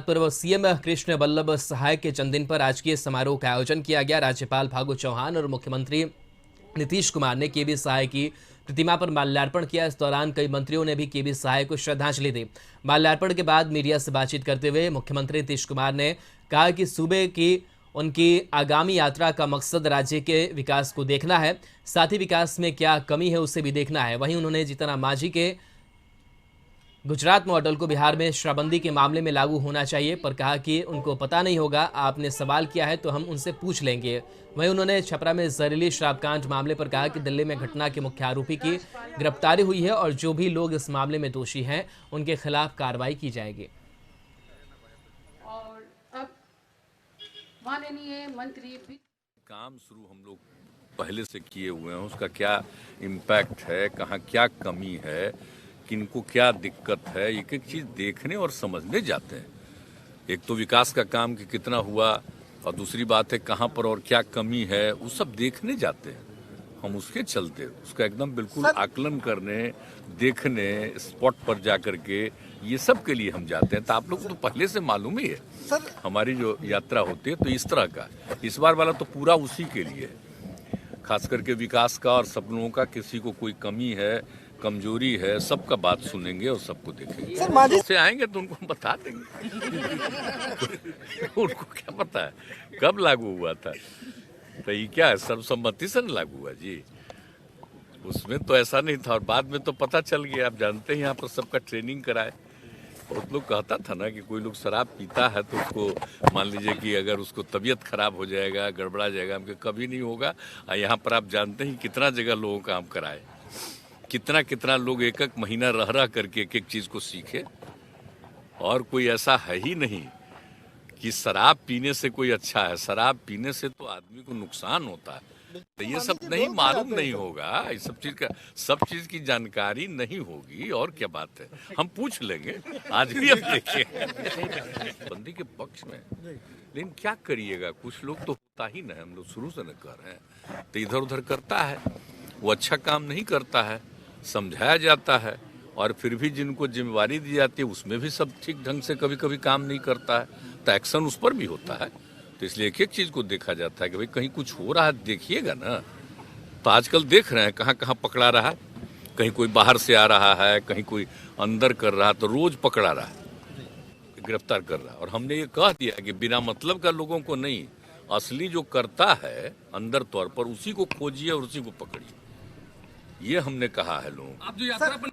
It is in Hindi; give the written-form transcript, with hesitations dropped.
पूर्व सीएम कृष्ण वल्लभ सहाय के जन्मदिन पर राजकीय समारोह का आयोजन किया गया। राज्यपाल फागू चौहान और मुख्यमंत्री नीतीश कुमार ने केबी सहाय की प्रतिमा पर माल्यार्पण किया। इस दौरान कई मंत्रियों ने भी केबी सहाय को श्रद्धांजलि दी। माल्यार्पण के बाद मीडिया से बातचीत करते हुए मुख्यमंत्री नीतीश कुमार ने कहा कि सूबे की उनकी आगामी यात्रा का मकसद राज्य के विकास को देखना है, साथ ही विकास में क्या कमी है उसे भी देखना है। वहीं उन्होंने जीतन राम मांझी के गुजरात मॉडल को बिहार में शराबबंदी के मामले में लागू होना चाहिए पर कहा कि उनको पता नहीं होगा। आपने सवाल किया है तो हम उनसे पूछ लेंगे। वहीं उन्होंने छपरा में जहरीली शराब कांड मामले पर कहा कि दिल्ली में घटना के मुख्य आरोपी की गिरफ्तारी हुई है और जो भी लोग इस मामले में दोषी हैं उनके खिलाफ कार्रवाई की जाएगी। और अब माननीय मंत्री काम शुरू हम लोग पहले से किए हुए हैं, उसका क्या इम्पैक्ट है, कहाँ क्या कमी है, किनको क्या दिक्कत है, एक एक चीज देखने और समझने जाते हैं। एक तो विकास का काम कि कितना हुआ और दूसरी बात है कहाँ पर और क्या कमी है, वो सब देखने जाते हैं। हम उसके चलते उसका एकदम बिल्कुल आकलन करने, देखने, स्पॉट पर जाकर के ये सब के लिए हम जाते हैं। तो आप लोग को तो पहले से मालूम ही है सर, हमारी जो यात्रा होती है तो इस तरह का इस बार वाला तो पूरा उसी के लिए है, खास करके विकास का और सपनों का। किसी को कोई कमी है, कमजोरी है, सबका बात सुनेंगे और सबको देखेंगे। सर से आएंगे तो उनको हम बता देंगे। उनको क्या पता है कब लागू हुआ था, तो ये क्या है सर्वसम्मति से लागू हुआ जी, उसमें तो ऐसा नहीं था और बाद में तो पता चल गया। आप जानते हैं यहाँ पर सबका ट्रेनिंग कराए। बहुत लोग कहता था ना कि कोई लोग शराब पीता है तो उसको मान लीजिए कि अगर उसको तबीयत खराब हो जाएगा, गड़बड़ा जाएगा, हमको कभी नहीं होगा। यहाँ पर आप जानते हैं कितना जगह लोगों का हम कराए, कितना कितना लोग एक एक महीना रह रह करके एक एक चीज को सीखे। और कोई ऐसा है ही नहीं कि शराब पीने से कोई अच्छा है। शराब पीने से तो आदमी को नुकसान होता है। तो ये सब नहीं मालूम नहीं होगा, ये सब चीज की जानकारी नहीं होगी। और क्या बात है, हम पूछ लेंगे। आज भी हम देखिए बंदी के पक्ष में, लेकिन क्या करिएगा, कुछ लोग तो होता ही ना, हम लोग शुरू से न कर रहे हैं तो इधर उधर करता है, वो अच्छा काम नहीं करता है, समझाया जाता है और फिर भी जिनको जिम्मेवारी दी जाती है उसमें भी सब ठीक ढंग से कभी कभी काम नहीं करता है तो एक्शन उस पर भी होता है। तो इसलिए एक एक चीज को देखा जाता है कि भाई कहीं कुछ हो रहा है देखिएगा ना। तो आजकल देख रहे हैं कहाँ कहाँ पकड़ा रहा है, कहीं कोई बाहर से आ रहा है, कहीं कोई अंदर कर रहा है, तो रोज पकड़ा रहा है, गिरफ्तार कर रहा है। और हमने ये कह दिया कि बिना मतलब का लोगों को नहीं, असली जो करता है अंदर तौर पर उसी को खोजिए और उसी को पकड़िए। ये हमने कहा है लोगों को।